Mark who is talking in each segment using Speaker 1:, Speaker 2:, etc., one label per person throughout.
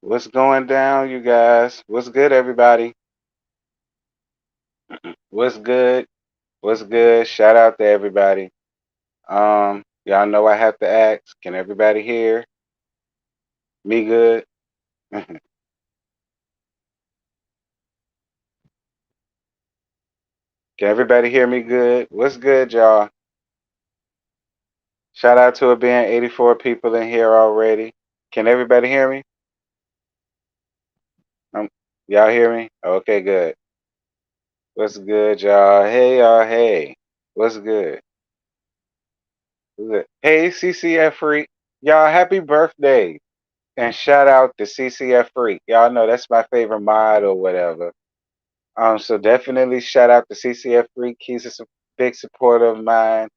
Speaker 1: What's going down, you guys? What's good, everybody? What's good? What's good? Shout out to everybody. Y'all know I have to ask. Can everybody hear me good? Can everybody hear me good? What's good, y'all? Shout out to it being 84 people in here already. Can everybody hear me? Um, y'all hear me? Okay, good. What's good, y'all? Hey, y'all. Hey, what's good? What's good? Hey, CCF freak. Y'all, happy birthday. And shout out to CCF Freak. Y'all know that's my favorite mod or whatever. So definitely shout out to CCF Freak. He's a big supporter of mine.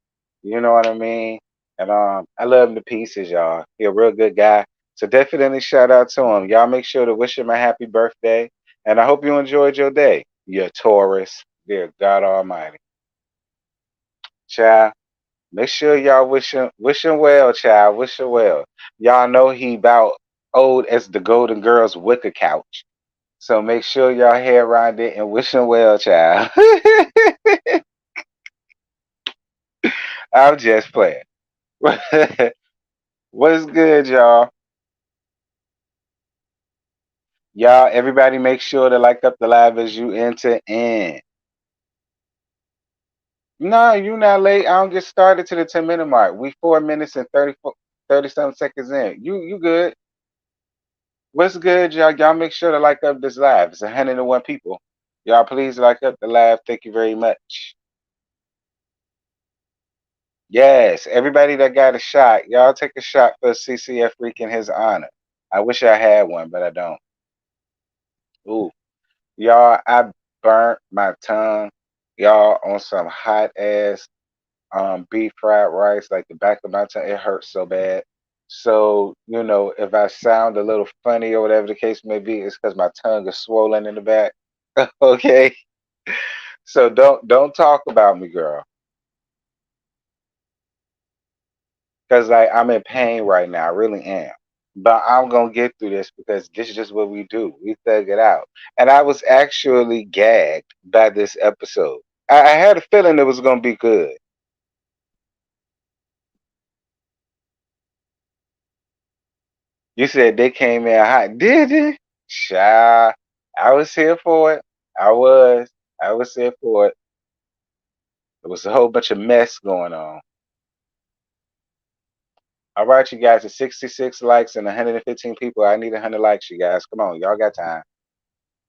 Speaker 1: You know what I mean? And I love him to pieces, y'all. He a real good guy. So definitely shout out to him. Y'all make sure to wish him a happy birthday. And I hope you enjoyed your day. You Taurus. Dear God Almighty. Child. Make sure y'all wish him well, child. Wish him well. Y'all know he about old as the Golden Girls wicker couch. So make sure y'all head around it and wish him well, child. I'm just playing. What's good, y'all? Y'all, everybody make sure to like up the live as you enter in. No, you not late. I don't get started to the 10-minute mark. We 4 minutes and 30 something seconds in. You good. What's good, y'all? Y'all make sure to like up this live. It's 101 people. Y'all please like up the live. Thank you very much. Yes, everybody that got a shot, y'all take a shot for CCF Freak in his honor. I wish I had one, but I don't. Ooh, y'all, I burnt my tongue, y'all, on some hot ass beef fried rice, like the back of my tongue. It hurts so bad. So, if I sound a little funny or whatever the case may be, it's because my tongue is swollen in the back. Okay. So don't talk about me, girl. Because I'm in pain right now. I really am. But I'm gonna get through this because this is just what we do. We thug it out. And I was actually gagged by this episode. I had a feeling it was gonna be good. You said they came in hot, did you? Shy. I was here for it. I was. I was here for it. There was a whole bunch of mess going on. All right, you guys, it's 66 likes and 115 people. I need 100 likes, you guys. Come on, y'all got time.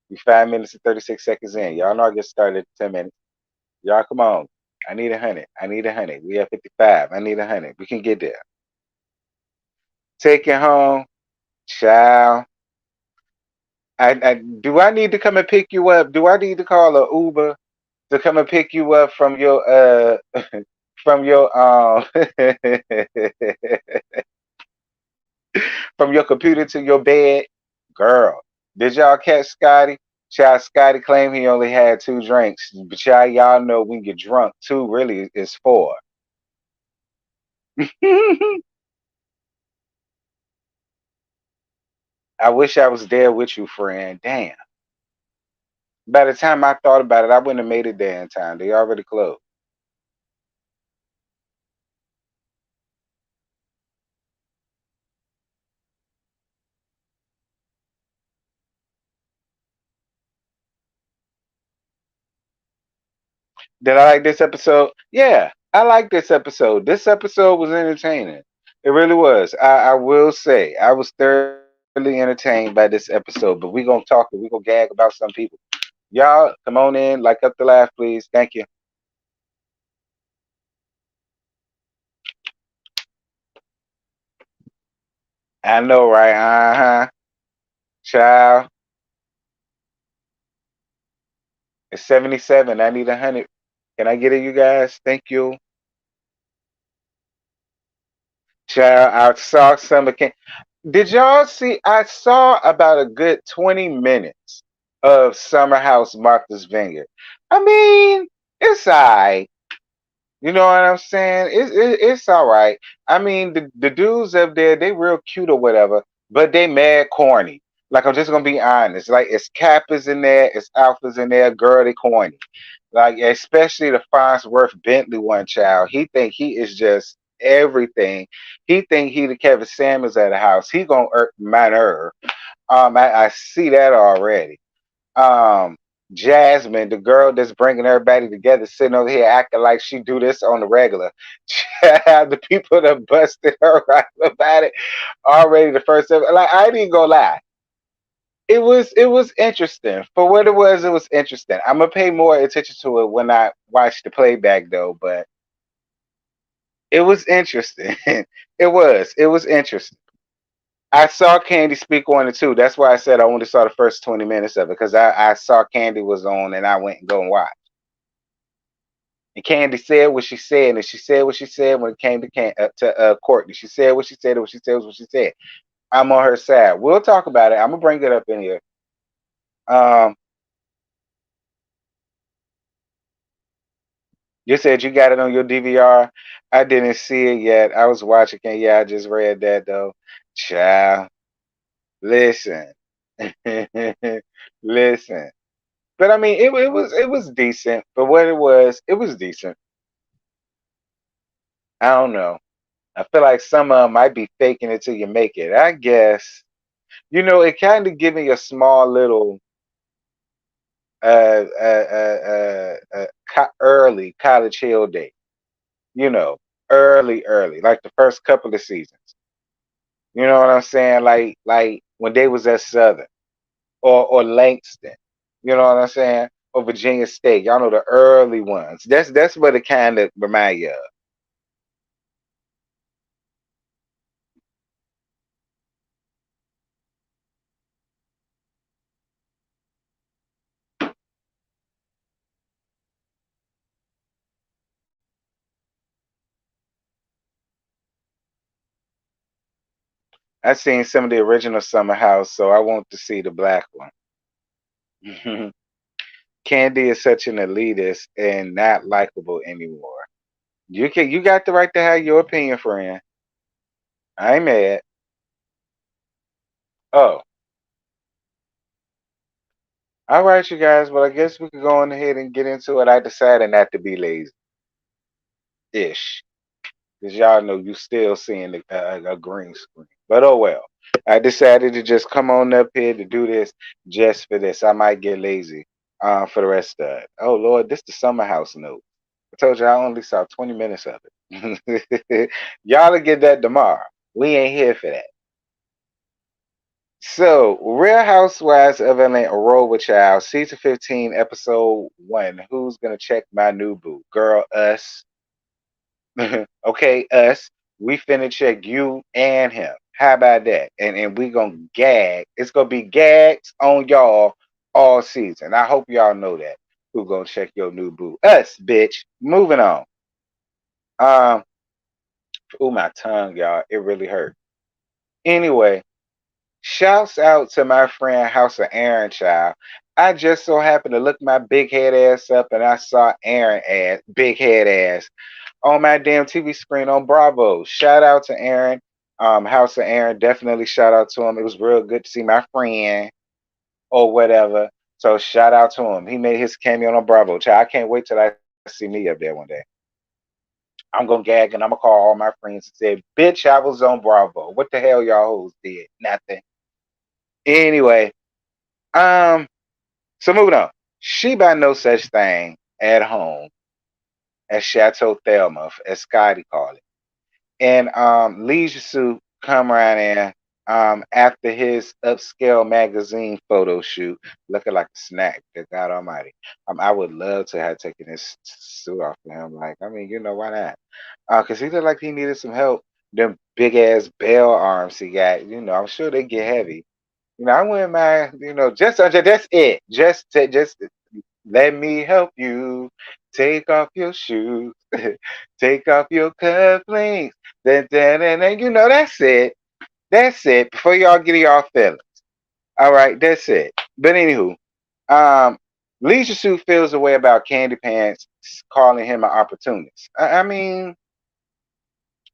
Speaker 1: You 5 minutes and 36 seconds in. Y'all know I get started at 10 minutes. Y'all, come on. I need 100. I need 100. We have 55. I need 100. We can get there. Take it home, child. Do I need to come and pick you up? Do I need to call a Uber to come and pick you up from your from your from your computer to your bed? Girl, did y'all catch Scotty? Child, Scotty claimed he only had 2 drinks, but y'all know when you're drunk, two really is four. I wish I was there with you, friend. Damn. By the time I thought about it, I wouldn't have made it there in time. They already closed. Did I like this episode? Yeah, I like this episode. This episode was entertaining. It really was. I will say I was thoroughly entertained by this episode. But we gonna talk. We gonna gag about some people. Y'all, come on in. Like up the laugh, please. Thank you. I know, right? Uh huh. Child, it's 77. I need 100. Can I get it, you guys? Thank you. Child, I saw some. Did y'all see? I saw about a good 20 minutes of Summer House Martha's Vineyard. I mean, it's all right. You know what I'm saying? It's all right. I mean, the dudes up there, they real cute or whatever, but they mad corny. Like I'm just gonna be honest. Like it's Kappas in there, it's Alphas in there, girl, they corny. Like especially the Farnsworth Bentley one child. He think he is just everything. He think he the Kevin Samuels at the house. He gonna irk my nerve. I see that already. Um, Jasmine, the girl that's bringing everybody together, sitting over here acting like she do this on the regular. The people that busted her right about it already the first time. Like I didn't go lie. It was interesting for what it was. It was interesting. I'm gonna pay more attention to it when I watch the playback though. But it was interesting. It was interesting. I saw Candy speak on it too. That's why I said I only saw the first 20 minutes of it because I saw Candy was on and I went and go and watch. And Candy said what she said, and she said what she said when it came to Courtney. She said what she said, and what she said was what she said. I'm on her side. We'll talk about it. I'm gonna bring it up in here. Um, you said you got it on your DVR. I didn't see it yet. I was watching it. Yeah, I just read that though. Child, listen, listen. But I mean, it was decent. But what it was decent. I don't know. I feel like some of them might be faking it till you make it. I guess it kind of give me a small little early College Hill day. You know, early, like the first couple of seasons. You know what I'm saying? Like when they was at Southern or Langston. You know what I'm saying? Or Virginia State. Y'all know the early ones. That's what it kind of remind you of. I seen some of the original Summer House, so I want to see the black one. Candy is such an elitist and not likable anymore. You got the right to have your opinion, friend. I ain't mad. Oh, all right, you guys. Well, I guess we could go on ahead and get into it. I decided not to be lazy ish. Because y'all know you still seeing a green screen. But oh well. I decided to just come on up here to do this just for this. I might get lazy for the rest of it. Oh Lord, this the summer house note. I told you I only saw 20 minutes of it. Y'all will get that tomorrow. We ain't here for that. So, Real Housewives of Atlanta, RHOA Child, season 15, episode 1. Who's gonna check my new boo? Girl, us. Okay, us, we finna check you and him. How about that? And we gonna gag. It's gonna be gags on y'all all season. I hope y'all know that. Who gonna check your new boo? Us, bitch. Moving on. Um, ooh, my tongue, y'all. It really hurt. Anyway, shouts out to my friend House of Aaron Child. I just so happened to look my big head ass up and I saw Aaron ass, big head ass on my damn TV screen on Bravo. Shout out to Aaron, House of Aaron. Definitely shout out to him. It was real good to see my friend or whatever. So shout out to him. He made his cameo on Bravo. Child, I can't wait till I see me up there one day. I'm gonna gag and I'm gonna call all my friends and say, "Bitch, I was on Bravo. What the hell y'all hoes did? Nothing." Anyway, um, so moving on. She by no such thing at home as Chateau Thelma, as Scotty called it. And Leisure Suit come around and after his upscale magazine photo shoot, looking like a snack. Good God Almighty! I would love to have taken his suit off of him. Like, I mean, why not? Cause he looked like he needed some help. Them big ass bell arms he got. I'm sure they get heavy. I wouldn't mind. Just that's it. Just let me help you. Take off your shoes. Take off your cufflinks. Then, that's it. That's it. Before y'all get y'all feelings. All right, that's it. But anywho, um, Leisure Suit feels the way about Candy Pants calling him an opportunist. I mean,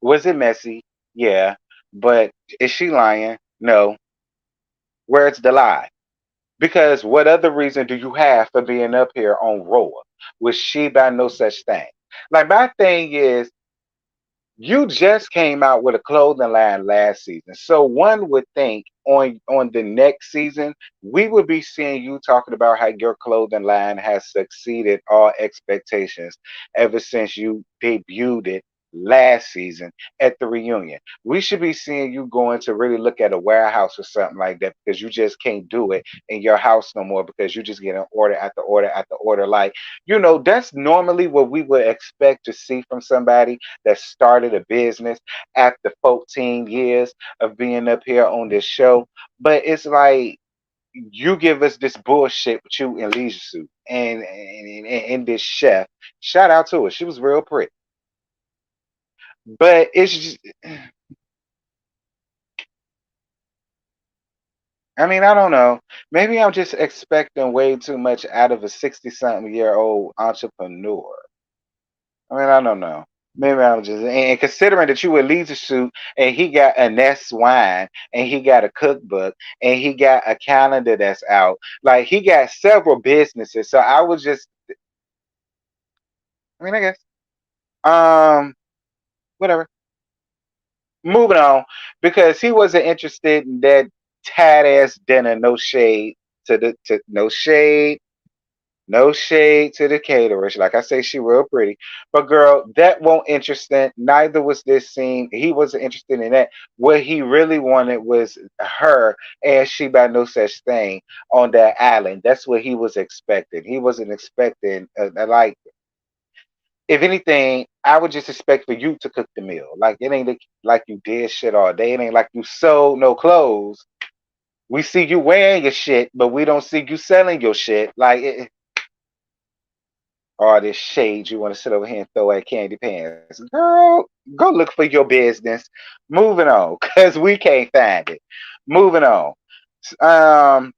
Speaker 1: was it messy? Yeah. But is she lying? No. Where's the lie? Because what other reason do you have for being up here on RHOA? Was she by no such thing? Like my thing is, you just came out with a clothing line last season, so one would think on the next season we would be seeing you talking about how your clothing line has succeeded all expectations ever since you debuted it last season at the reunion. We should be seeing you going to really look at a warehouse or something like that, because you just can't do it in your house no more, because you just get an order after order after order. Like, that's normally what we would expect to see from somebody that started a business after 14 years of being up here on this show. But it's like you give us this bullshit with you in Leisure Suit and this chef. Shout out to her. She was real pretty. But it's just, I mean, I don't know. Maybe I'm just expecting way too much out of a 60 something year old entrepreneur. I mean, I don't know. Maybe I was just, and considering that you were Leisure Suit and he got a Nest wine and he got a cookbook and he got a calendar that's out, like he got several businesses. So I was just, I mean, I guess, um, whatever. Moving on, because he wasn't interested in that tad ass dinner. No shade to no shade. No shade to the caterers. Like I say, she real pretty. But girl, that won't interesting. Neither was this scene. He wasn't interested in that. What he really wanted was her, and she by no such thing on that island. That's what he was expecting. He wasn't expecting like, if anything, I would just expect for you to cook the meal. Like it ain't like you did shit all day. It ain't like you sold no clothes. We see you wearing your shit, but we don't see you selling your shit. Like all this shade you want to sit over here and throw at Candy Pants. Girl, go look for your business. Moving on, because we can't find it. Moving on. Um,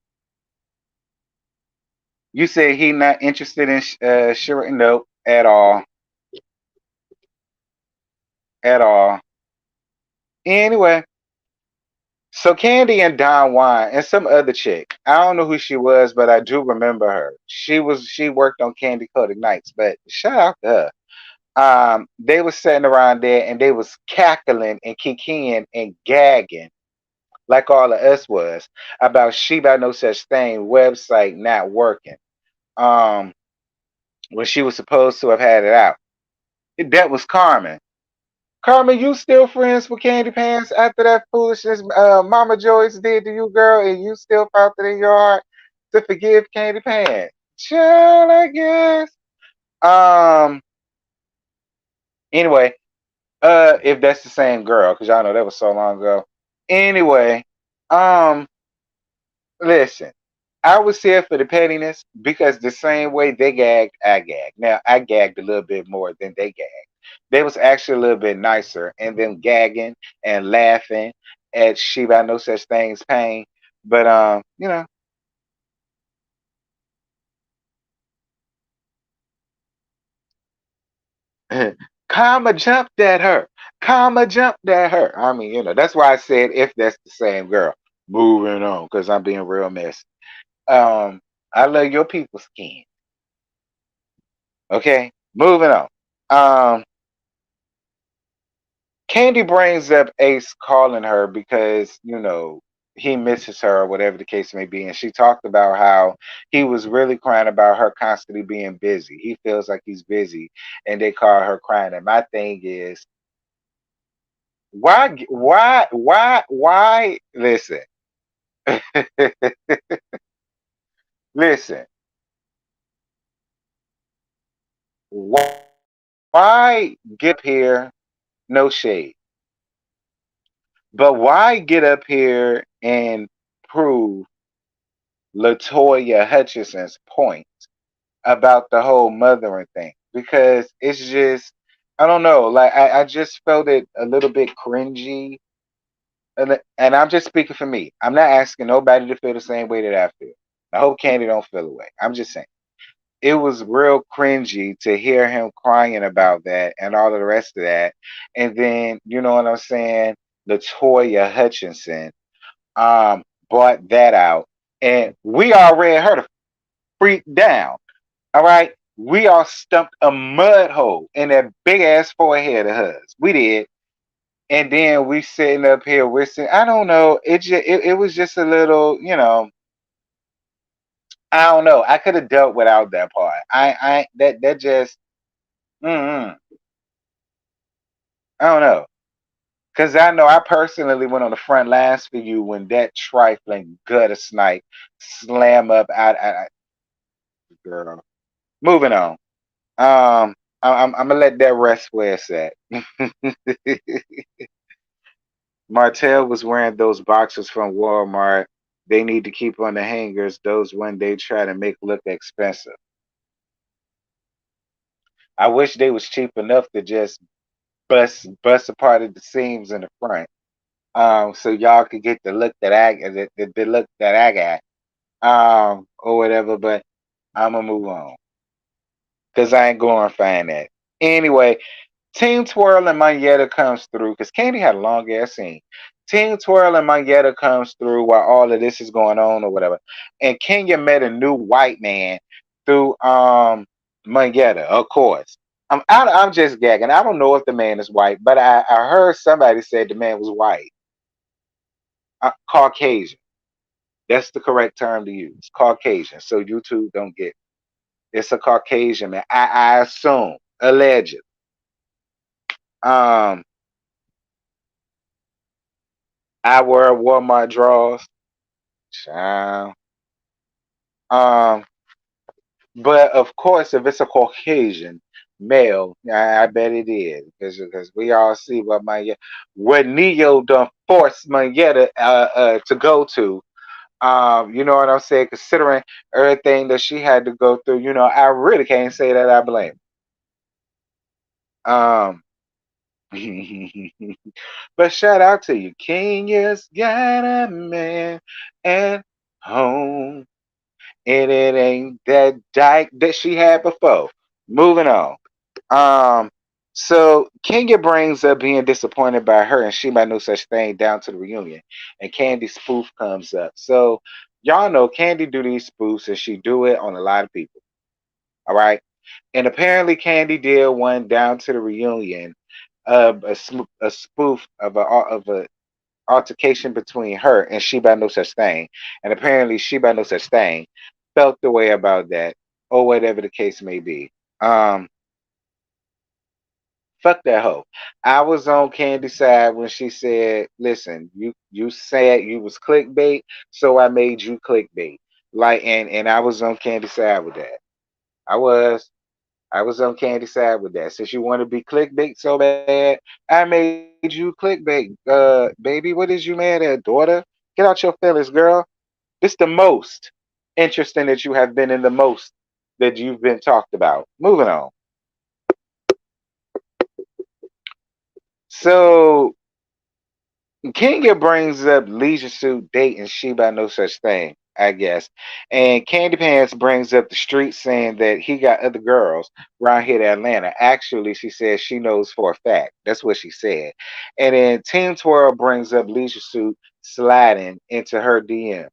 Speaker 1: you said he not interested in sure, no, at all. At all. Anyway, so Candy and Don Juan and some other chick. I don't know who she was, but I do remember her. She worked on Candy Coated Nights, but shout out to her. They was sitting around there and they was cackling and kikiing and gagging like all of us was about she by no such thing website not working. Um, when she was supposed to have had it out. That was Carmen. Carmen, you still friends with Candy Pants after that foolishness Mama Joyce did to you, girl, and you still felt it in your heart to forgive Candy Pants? Child, I guess. Um. Anyway, if that's the same girl, because y'all know that was so long ago. Anyway, um, listen, I was here for the pettiness because the same way they gagged, I gagged. Now I gagged a little bit more than they gagged. They was actually a little bit nicer, and them gagging and laughing at she by no such thing's pain. But Karma jumped at her. Karma jumped at her. I mean, that's why I said if that's the same girl. Moving on, because I'm being real messy. Um, I love your people's skin. Okay, moving on. Um, Candy brings up Ace calling her because he misses her or whatever the case may be, and she talked about how he was really crying about her constantly being busy. He feels like he's busy, and they call her crying. And my thing is, why? Listen, listen. Why get up here? No shade. But why get up here and prove Latoya Hutchinson's point about the whole mothering thing? Because it's just, I don't know, like I just felt it a little bit cringy. And I'm just speaking for me. I'm not asking nobody to feel the same way that I feel. I hope Candy don't feel the way. I'm just saying. It was real cringy to hear him crying about that and all of the rest of that. And then, you know what I'm saying? Latoya Hutchinson brought that out, and we already heard her freak down. All right, we all stumped a mud hole in that big ass forehead of hers. We did, and then we sitting up here whistling. I don't know. It was just a little, I don't know. I could have dealt without that part. That just mm-mm, I don't know. Cause I know I personally went on the front lines for you when that trifling gutter snipe slam up out girl. Moving on. I'm gonna let that rest where it's at. Martell was wearing those boxers from Walmart. They need to keep on the hangers. Those when they try to make look expensive. I wish they was cheap enough to just bust a part of the seams in the front. So y'all could get the look that the look that I got. Or whatever, but I'm gonna move on. Cause I ain't going to find that. Anyway, Team Twirl and Mayetta comes through because Candy had a long ass scene. Team Twirl and Mayetta comes through while all of this is going on or whatever. And Kenya met a new white man through Mayetta, of course. I'm just gagging. I don't know if the man is white, but I heard somebody said the man was white. Caucasian. That's the correct term to use. Caucasian. So YouTube don't get it. It's a Caucasian man. I assume. Alleged. Um I wear Walmart drawers. Child. Um, but of course, if it's a Caucasian male, I bet it is because we all see what Neo done forced Mayetta to go to. You know what I'm saying? Considering everything that she had to go through, I really can't say that I blame her. But shout out to you. Kenya's got a man at home. And it ain't that dyke that she had before. Moving on. Um, so Kenya brings up being disappointed by her and she might no such thing down to the reunion. And Candy spoof comes up. So y'all know Candy do these spoofs and she do it on a lot of people. All right. And apparently Candy did one down to the reunion of a spoof of a altercation between her and she by no such thing. And apparently she by no such thing felt the way about that, or whatever the case may be. Um, Fuck that hoe. I was on Candy's side when she said, listen, you said you was clickbait, so I made you clickbait. And I was on Candy's side with that. I was. I was on Candy's side with that. Since you want to be clickbait so bad, I made you clickbait. Baby, what is you mad at, daughter? Get out your feelings, girl. This the most interesting that you have been in the most that you've been talked about. Moving on. So Kenya brings up leisure suit dating she by no such thing, I guess. And Candy Pants brings up the street saying that he got other girls around here in Atlanta. Actually, she says she knows for a fact. That's what she said. And then Team Twirl brings up leisure suit sliding into her DMs.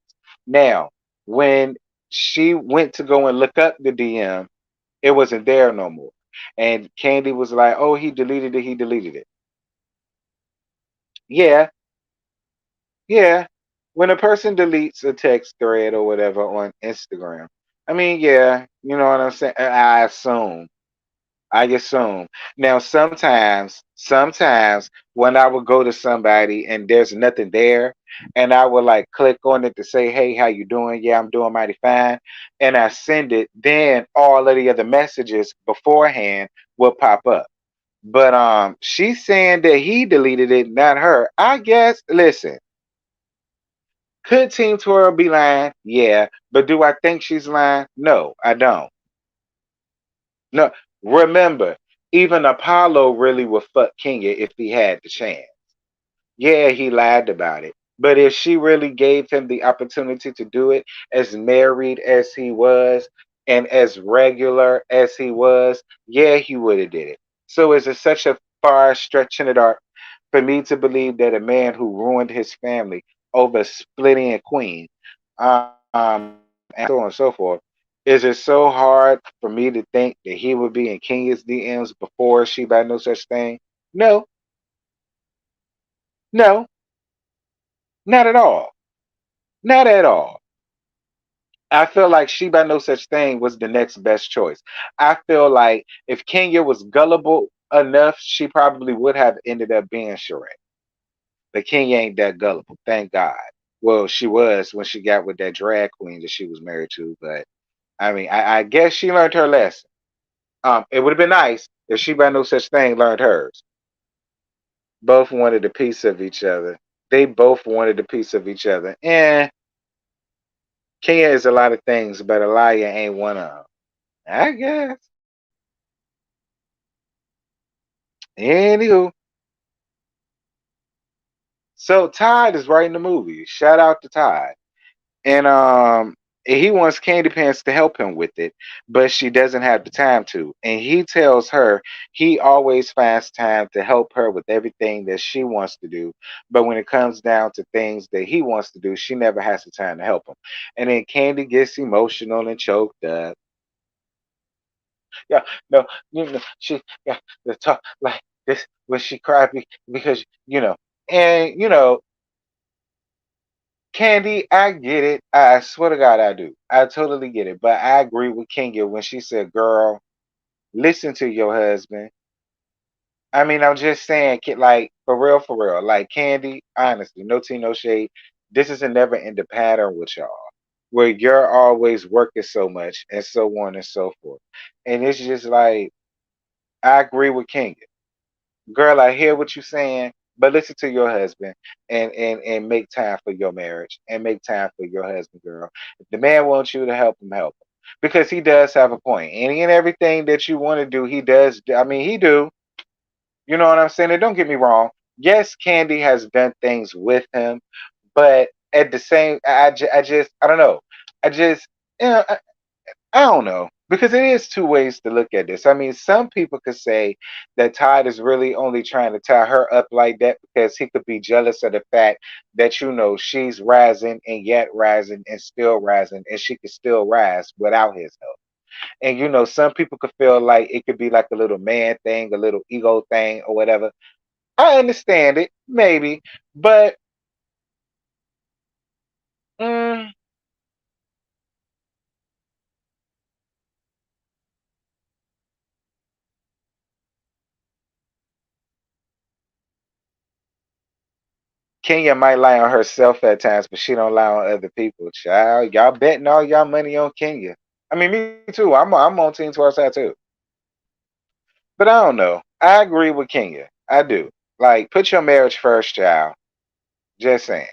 Speaker 1: Now, when she went to go and look up the DM, it wasn't there no more. And Candy was like, oh, he deleted it. He deleted it. Yeah, yeah. When a person deletes a text thread or whatever on Instagram, I mean, yeah, you know what I'm saying? I assume. I assume. Now, sometimes when I would go to somebody and there's nothing there, and I would like click on it to say, "Hey, how you doing? Yeah, I'm doing mighty fine," and I send it, then all of the other messages beforehand will pop up. But she's saying that he deleted it, not her. I guess. Listen, could Team Twirl be lying? Yeah, but do I think she's lying? No, I don't. No, remember, even Apollo really would fuck Kenya if he had the chance. Yeah, he lied about it. But if she really gave him the opportunity to do it, as married as he was and as regular as he was, yeah, he would have did it. So is it such a far stretch in the dark for me to believe that a man who ruined his family over splitting a queen, and so on and so forth. Is it so hard for me to think that he would be in Kenya's DMs before she by no such thing? No, no, not at all. Not at all. I feel like she by no such thing was the next best choice. I feel like if Kenya was gullible enough, she probably would have ended up being Shrek. But Kenya ain't that gullible, thank God. Well, she was when she got with that drag queen that she was married to, but I mean, I guess she learned her lesson. It would have been nice if she by no such thing learned hers. Both wanted a piece of each other. They both wanted a piece of each other. And Kenya is a lot of things, but a liar ain't one of them. I guess. Anywho, so Todd is writing the movie. Shout out to Todd. And he wants Candy Pants to help him with it, but she doesn't have the time to. And he tells her he always finds time to help her with everything that she wants to do, but when it comes down to things that he wants to do, she never has the time to help him. And then Candy gets emotional and choked up. Yeah, no, she yeah, the talk like this when she cried because and Candy, I get it. I swear to God, I do. I totally get it. But I agree with Kenya when she said, "Girl, listen to your husband." I mean, I'm just saying, like for real. Like Candy, honestly, no tea, no shade. This is a never ending pattern with y'all, where you're always working so much and so on and so forth. And it's just like I agree with Kenya. Girl, I hear what you're saying, but listen to your husband and make time for your marriage and make time for your husband, girl. If the man wants you to help him, help him. Because he does have a point. Any and everything that you want to do, he does. I mean, he do. You know what I'm saying? And don't get me wrong. Yes, Candy has done things with him, but at the same, I don't know. I just, you know, I don't know because it is two ways to look at this. I mean, some people could say that Todd is really only trying to tie her up like that because he could be jealous of the fact that she's rising and yet rising and still rising and she could still rise without his help. And some people could feel like it could be like a little man thing, a little ego thing, or whatever. I understand it, maybe, but mm, Kenya might lie on herself at times, but she don't lie on other people. Child, y'all betting all y'all money on Kenya. I mean, me too. I'm on Team Side too. But I don't know. I agree with Kenya. I do. Like, put your marriage first, child. Just saying.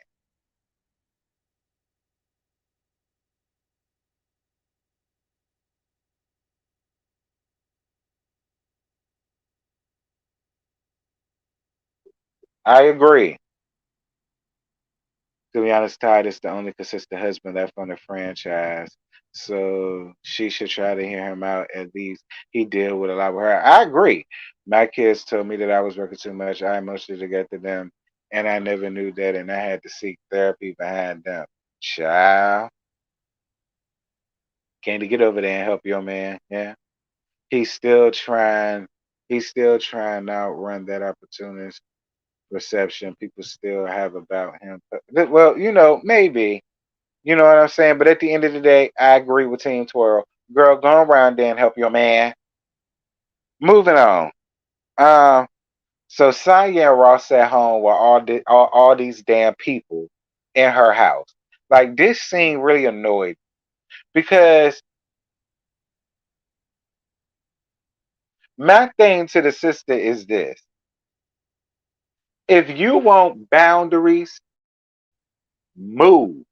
Speaker 1: I agree. To be honest, Todd is the only consistent husband left on the franchise. So she should try to hear him out. At least he deal with a lot with her. I agree. My kids told me that I was working too much. I emotionally got to them, and I never knew that, and I had to seek therapy behind them. Child, can't you get over there and help your man? Yeah, he's still trying. He's still trying to outrun that opportunist perception people still have about him. Well, maybe. You know what I'm saying? But at the end of the day, I agree with Team Twirl. Girl, go around there and help your man. Moving on. Um, so Sonya and Ross at home with all these damn people in her house. Like this scene really annoyed because my thing to the sister is this. If you want boundaries, move.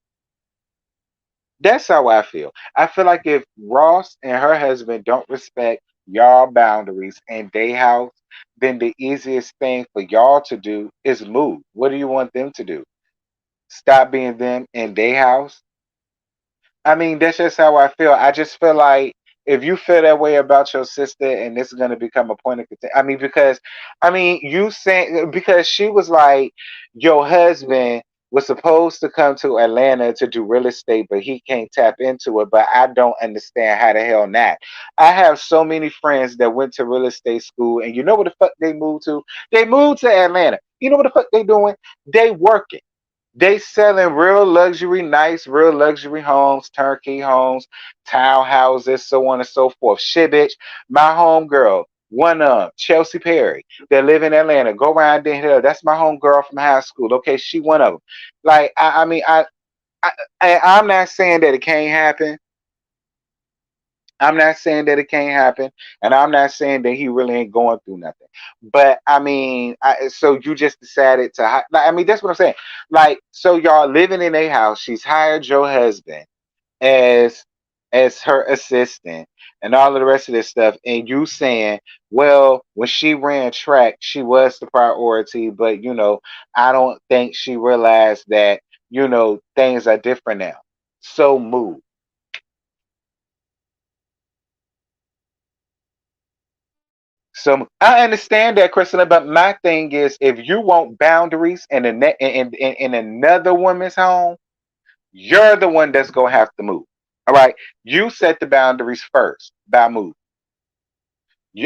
Speaker 1: That's how I feel. I feel like if Ross and her husband don't respect y'all boundaries and they house, then the easiest thing for y'all to do is move. What do you want them to do? Stop being them in their house? I mean, that's just how I feel. I just feel like if you feel that way about your sister and this is going to become a point of contention. I mean, because, you saying, because she was like, your husband was supposed to come to Atlanta to do real estate, but he can't tap into it. But I don't understand how the hell not. I have so many friends that went to real estate school, and you know what the fuck they moved to? They moved to Atlanta. You know what the fuck they doing? They working. They selling real luxury, nice, real luxury homes, turnkey homes, townhouses, so on and so forth. Shit, bitch. My home girl, one Chelsea Perry, that live in Atlanta. Go around there. That's my home girl from high school. Okay, she one of them. Like, I mean, I'm not saying that it can't happen. I'm not saying that it can't happen, and I'm not saying that he really ain't going through nothing. But I mean, so you just decided to. I mean, that's what I'm saying. Like, so y'all living in a house. She's hired your husband as her assistant and all of the rest of this stuff, and you saying, well, when she ran track, she was the priority, but I don't think she realized that things are different now. So move. So I understand that, Christina, but my thing is, if you want boundaries in another woman's home, you're the one that's gonna have to move. All right, you set the boundaries first by move.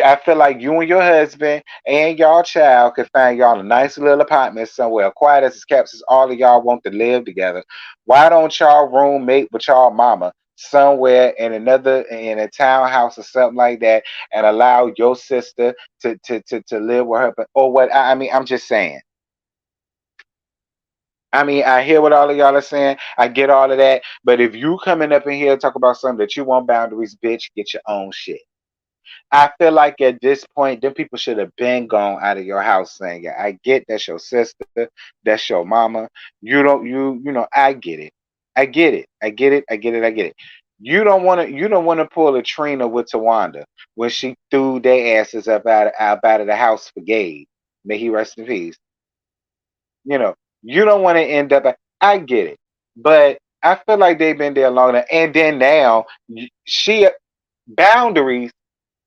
Speaker 1: I feel like you and your husband and y'all child could find y'all a nice little apartment somewhere, quiet as it's kept, since all of y'all want to live together. Why don't y'all roommate with y'all mama somewhere in a townhouse or something like that, and allow your sister to live with her? But or what? I mean, I'm just saying. I mean, I hear what all of y'all are saying. I get all of that. But if you coming up in here and talk about something that you want boundaries, bitch, get your own shit. I feel like at this point, them people should have been gone out of your house saying, yeah, I get that's your sister, that's your mama. You don't I get it. I get it. I get it. I get it. I get it. You don't wanna pull a Trina with Tawanda when she threw their asses up out of the house for Gabe. May he rest in peace. You know, you don't want to end up. I get it, but I feel like they've been there long enough. And then now, she boundaries.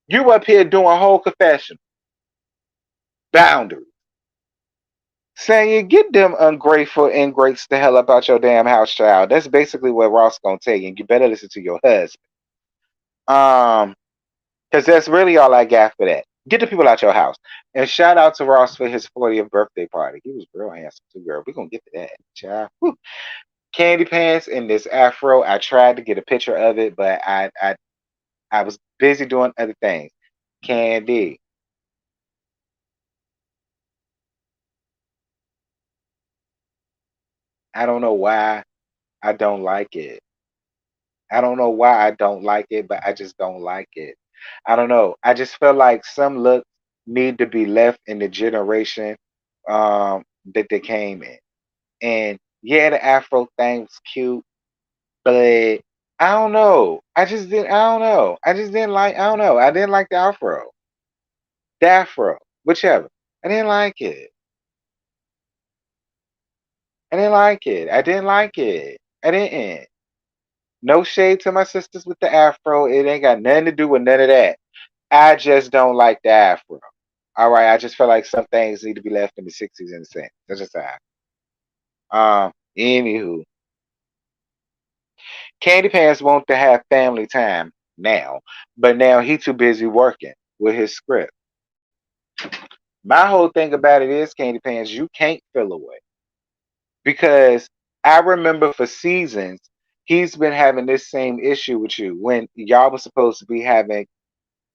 Speaker 1: You up here doing a whole confession. Boundaries. Saying you get them ungrateful ingrates the hell up out your damn house, child. That's basically what Ross gonna tell you. And you better listen to your husband. Um, because that's really all I got for that. Get the people out your house. And shout out to Ross for his 40th birthday party. He was real handsome too, girl. We're gonna get to that, child. Whew. Candy pants in this afro. I tried to get a picture of it, but I was busy doing other things. Candy. I don't know why I don't like it. I don't know why I don't like it, but I just don't like it. I don't know. I just feel like some looks need to be left in the generation that they came in. And yeah, the Afro thing was cute, but I don't know. I don't know. I just didn't like, I don't know. I didn't like the Afro. The Afro, whichever. I didn't like it. I didn't like it. I didn't like it. I didn't. No shade to my sisters with the Afro. It ain't got nothing to do with none of that. I just don't like the Afro. All right, I just feel like some things need to be left in the '60s and the '70s. That's just how. Anywho, Candy Pants want to have family time now, but now he too busy working with his script. My whole thing about it is, Candy Pants, you can't feel away, because I remember for seasons he's been having this same issue with you when y'all was supposed to be having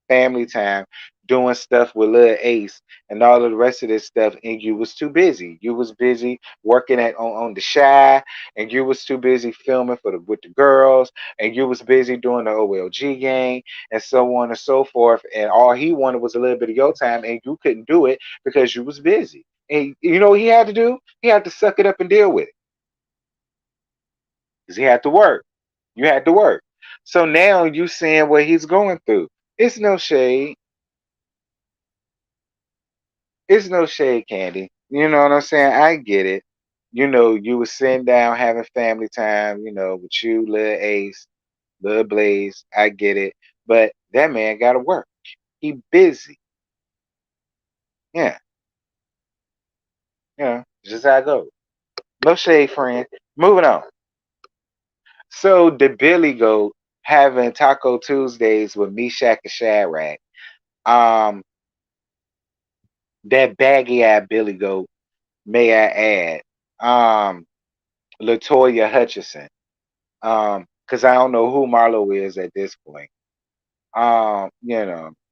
Speaker 1: family time, doing stuff with Lil Ace and all of the rest of this stuff, and you was too busy. You was busy working on the Shy, and you was too busy filming for the with the girls, and you was busy doing the OLG game, and so on and so forth. And all he wanted was a little bit of your time, and you couldn't do it because you was busy. And you know what he had to do? He had to suck it up and deal with it, because he had to work. You had to work. So now you seeing what he's going through. It's no shade. It's no shade, Candy. You know what I'm saying? I get it. You was sitting down having family time, with you, Lil Ace, Lil Blaze. I get it. But that man gotta work. He busy. Yeah. Just how I go. No shade, friend. Moving on. So the Billy Goat having Taco Tuesdays with Meshach and Shadrach. Um, that baggy ass Billy Goat, may I add. Latoya Hutchison. Because I don't know who Marlo is at this point.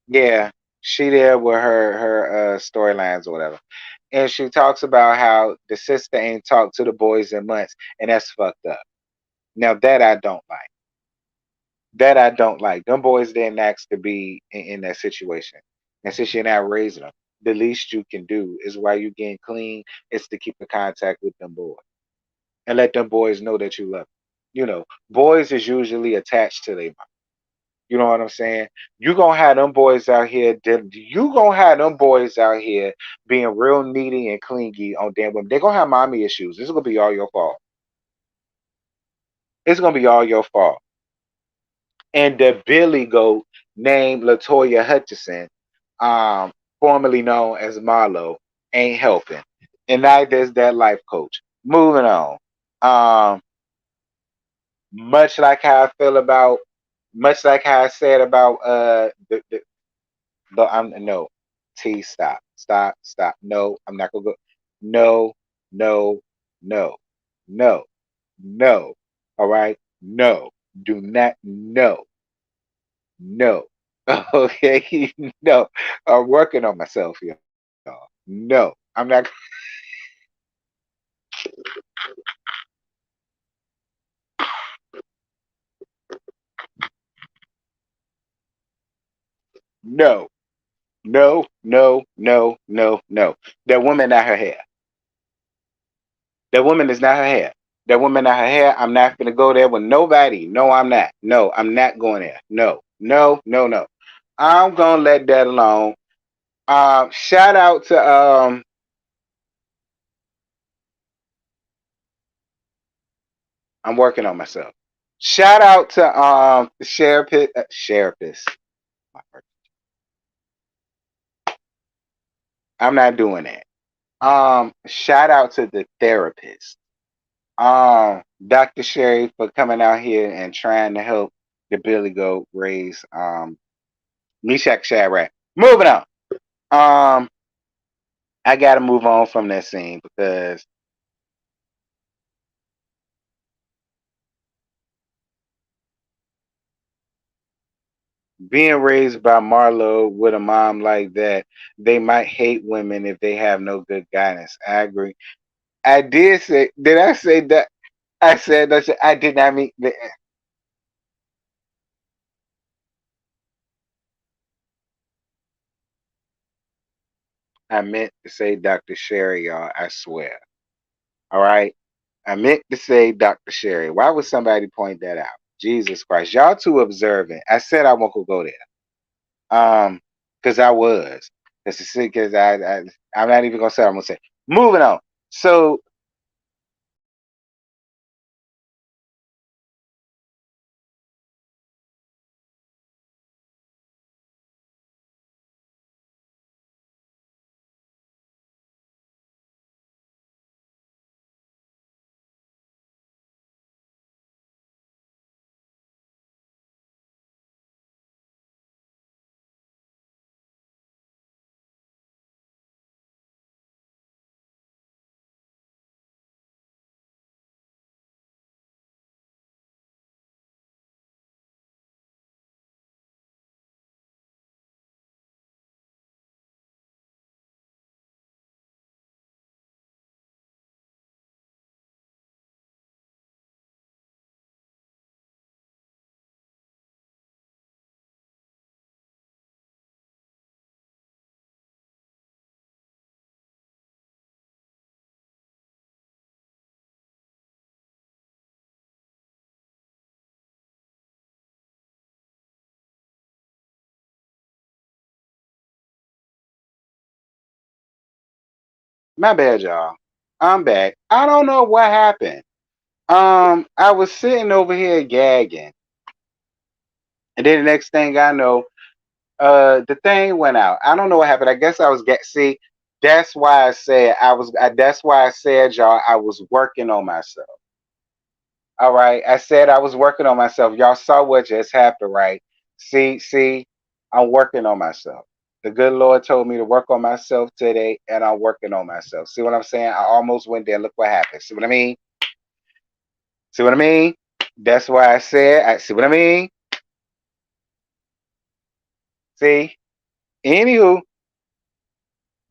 Speaker 1: Yeah, she there with her storylines or whatever. And she talks about how the sister ain't talked to the boys in months, and that's fucked up. Now that I don't like. That I don't like. Them boys didn't ask to be in that situation. And since you're not raising them, the least you can do is while you getting clean, is to keep in contact with them boys and let them boys know that you love them. Boys is usually attached to their mom. You know what I'm saying? You gonna have them boys out here. You gonna have them boys out here being real needy and clingy on damn women. They're gonna have mommy issues. This is gonna be all your fault. It's gonna be all your fault. And the Billy Goat named Latoya Hutchison, formerly known as Marlo, ain't helping. And neither is that life coach. Moving on. Um, much like how I feel about, much like how I said about the I'm no T stop. No, I'm not gonna go. No, no, no, no, no. All right, no. Do not no. Okay, no. I'm working on myself, y'all. No, I'm not. No, no. That woman not her hair. That woman is not her hair. That woman not her hair. I'm not gonna go there with nobody. No, I'm not. No, I'm not going there. No. I'm gonna let that alone. Shout out to I'm working on myself. Shout out to the therapist. I'm not doing that. Shout out to the therapist. Dr. Sherry for coming out here and trying to help the Billy Goat raise Meshach Shadrach. Moving on. Um, I gotta move on from that scene because being raised by Marlo with a mom like that, they might hate women if they have no good guidance. I agree. I did say, did I say that? I said that I did not mean. I meant to say Dr. Sherry, y'all. I swear. All right. I meant to say Dr. Sherry. Why would somebody point that out? Jesus Christ. Y'all too observant. I said I won't go there. Because I was. Because I'm not even gonna say what I'm gonna say. Moving on. So my bad, y'all. I'm back. I don't know what happened. I was sitting over here gagging, and then the next thing I know, the thing went out. I don't know what happened. I guess I was see. That's why I said that's why I said, y'all, I was working on myself. All right. I said I was working on myself. Y'all saw what just happened, right? See, I'm working on myself. The good Lord told me to work on myself today, and I'm working on myself. See what I'm saying? I almost went there. Look what happened. See what I mean? See what I mean? That's why I said, I see what I mean? See? Anywho,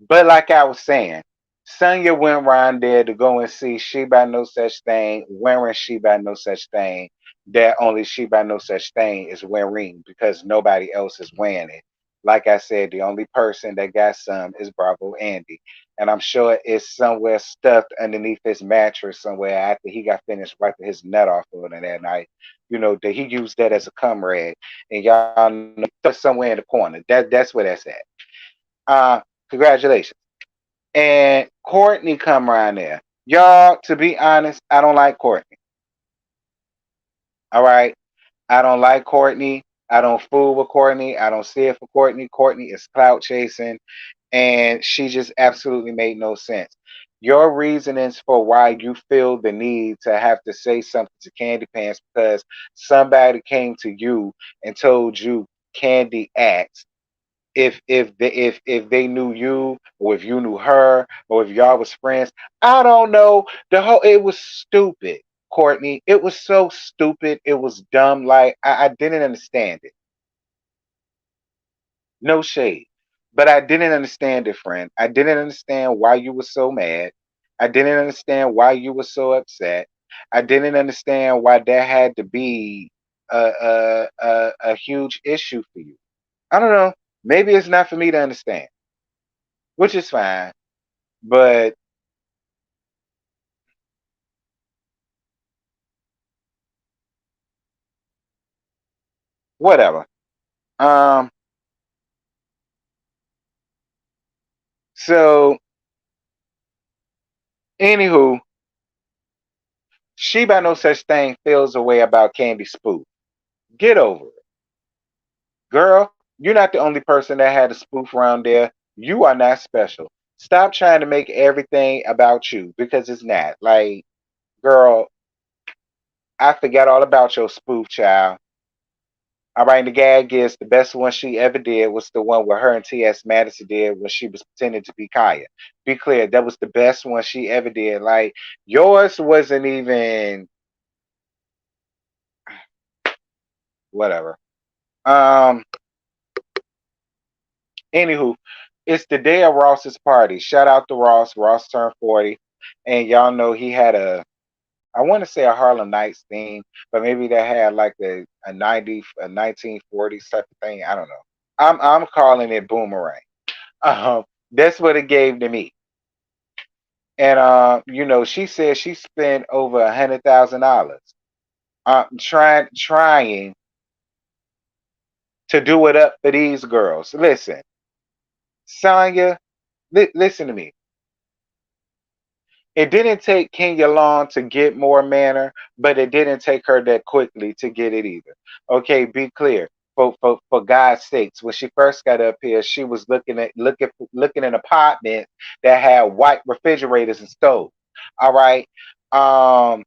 Speaker 1: but like I was saying, Sonya went around there to go and see She by No Such Thing, wearing She by No Such Thing, that only She by No Such Thing is wearing because nobody else is wearing it. Like I said, the only person that got some is Bravo Andy. And I'm sure it's somewhere stuffed underneath his mattress somewhere after he got finished wiping his nut off on it that night. You know, that he used that as a cum rag. And y'all know somewhere in the corner. That's where that's at. Congratulations. And Courtney come around there. Y'all, to be honest, I don't like Courtney. All right. I don't like Courtney. I don't fool with Courtney. I don't see it for Courtney. Courtney is clout chasing, and she just absolutely made no sense. Your reasonings for why you feel the need to have to say something to Candy Pants because somebody came to you and told you Candy acts, if they knew you or if you knew her or if y'all was friends. I don't know. It was stupid, Courtney. It was so stupid. It was dumb. Like I didn't understand it. No shade. But I didn't understand it, friend. I didn't understand why you were so mad. I didn't understand why you were so upset. I didn't understand why that had to be a huge issue for you. I don't know. Maybe it's not for me to understand, which is fine. But whatever. Um. So, anywho, she by no such thing feels a way about Candy Spoof. Get over it, girl. You're not the only person that had a spoof around there. You are not special. Stop trying to make everything about you because it's not. Like, girl, I forgot all about your spoof, child. All right, and the gag is the best one she ever did was the one where her and T.S. Madison did when she was pretending to be Kaya. Be clear, that was the best one she ever did. Like, yours wasn't even whatever. Um, Anywho, it's the day of Ross's party. Shout out to Ross. Ross turned 40. And y'all know he had I want to say a Harlem Nights theme, but maybe they had like a 1940s type of thing. I don't know. I'm calling it Boomerang. That's what it gave to me. And she said she spent over $100,000 trying to do it up for these girls. Listen, Sonya, listen to me. It didn't take Kenya long to get more manner, but it didn't take her that quickly to get it either. Okay, be clear. For God's sakes, when she first got up here, she was looking at apartments that had white refrigerators and stoves. All right. Um.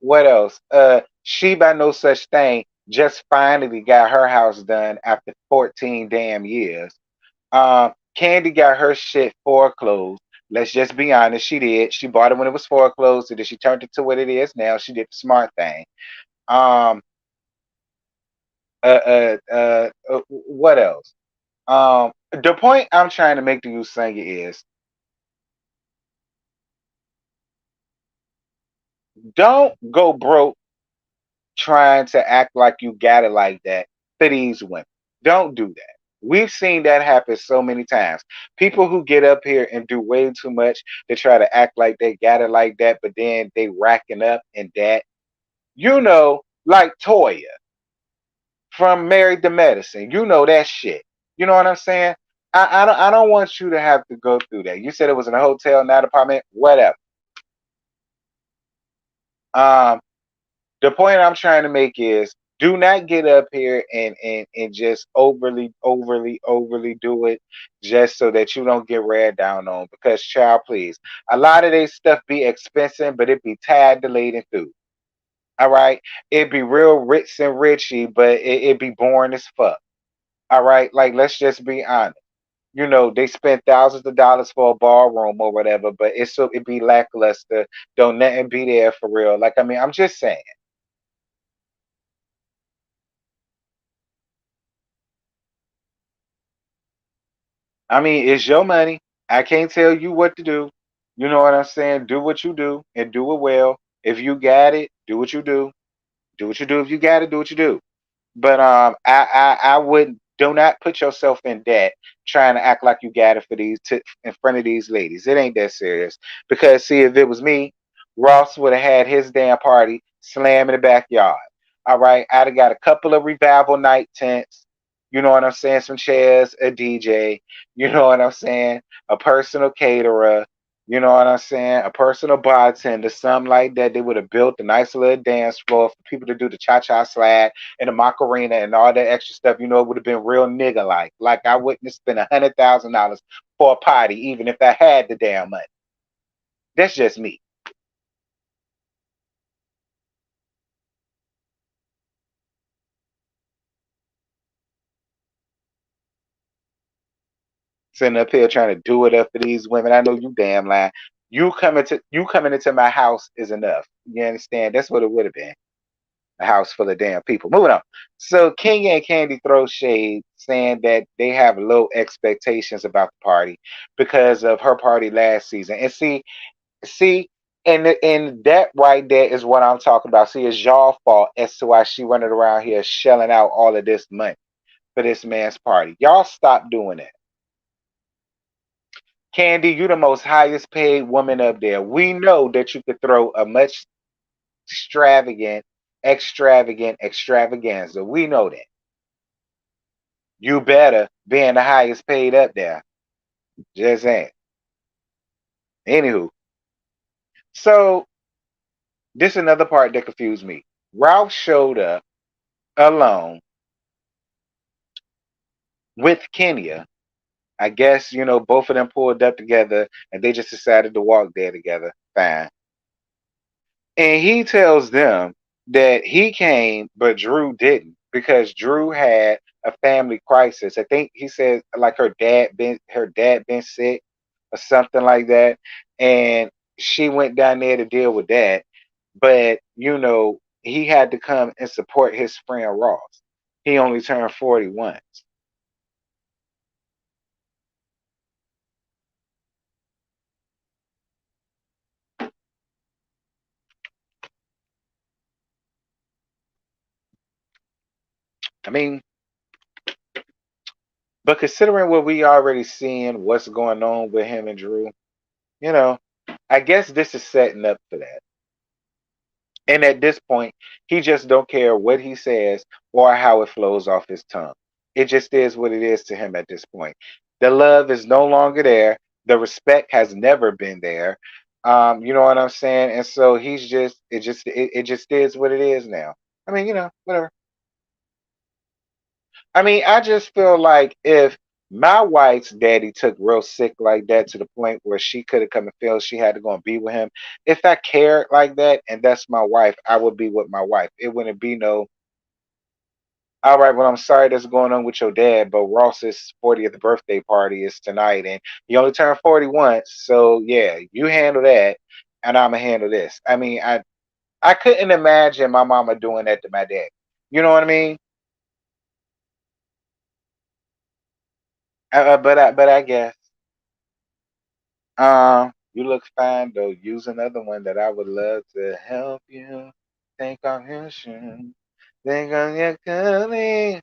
Speaker 1: What else? She by no such thing just finally got her house done after 14 damn years. Candy got her shit foreclosed. Let's just be honest, she did. She bought it when it was foreclosed, and then she turned it to what it is now. She did the smart thing. Um, what else? The point I'm trying to make to you, Sanya, is don't go broke trying to act like you got it like that for these women. Don't do that. We've seen that happen so many times. People who get up here and do way too much to try to act like they got it like that, but then they racking up in debt. Like Toya from Married to Medicine. You know that shit. You know what I'm saying? I don't want you to have to go through that. You said it was in a hotel, not apartment, whatever. Um, the point I'm trying to make is Do not get up here and just overly do it just so that you don't get read down on. Because, child, please, a lot of this stuff be expensive, but it be tad delayed and through. All right, it be real rich and richy, but it be boring as fuck. All right, like let's just be honest. You know, they spend thousands of dollars for a ballroom or whatever, but it be lackluster. Don't nothing be there for real. Like I mean, I'm just saying. I mean, it's your money. I can't tell you what to do. You know what I'm saying? Do what you do and do it well. If you got it, do what you do. Do what you do. If you got it, do what you do. But I would do not put yourself in debt trying to act like you got it for in front of these ladies. It ain't that serious. Because see, if it was me, Ross would have had his damn party slam in the backyard. All right, I'd have got a couple of revival night tents. You know what I'm saying? Some chairs, a DJ. You know what I'm saying? A personal caterer. You know what I'm saying? A personal bartender, something like that. They would have built a nice little dance floor for people to do the cha-cha slide and the Macarena and all that extra stuff. You know, it would have been real nigga like. Like I wouldn't spend $100,000 for a party, even if I had the damn money. That's just me. Sitting up here trying to do it up for these women. I know you damn lying. You coming into my house is enough. You understand? That's what it would have been. A house full of damn people. Moving on. So King and Candy throw shade, saying that they have low expectations about the party because of her party last season. And see, and that right there is what I'm talking about. See, it's y'all fault as to why she running around here shelling out all of this money for this man's party. Y'all stop doing that. Candy, you the most highest paid woman up there. We know that you could throw a much extravagant, extravaganza. We know that. You better being the highest paid up there. Just ain't. Anywho, so this is another part that confused me. Ralph showed up alone with Kenya. I guess, you know, both of them pulled up together and they just decided to walk there together. Fine. And he tells them that he came, but Drew didn't because Drew had a family crisis. I think he said like her dad been sick or something like that, and she went down there to deal with that. But you know, he had to come and support his friend Ross. He only turned 41. I mean, but considering what we already seeing, what's going on with him and Drew, you know, I guess this is setting up for that. And at this point, he just don't care what he says or how it flows off his tongue. It just is what it is to him at this point. The love is no longer there. The respect has never been there. You know what I'm saying? And so it just is what it is now. I mean, you know, whatever. I mean, I just feel like if my wife's daddy took real sick like that to the point where she could have come and feel she had to go and be with him, if I cared like that and that's my wife, I would be with my wife. It wouldn't be no, all right, well, I'm sorry that's going on with your dad, but Ross's 40th birthday party is tonight and he only turned 40 once. So, yeah, you handle that and I'm going to handle this. I mean, I couldn't imagine my mama doing that to my dad. You know what I mean? But I guess. You look fine though. Use another one that I would love to help you. Think on your shoe. Think on your collie. You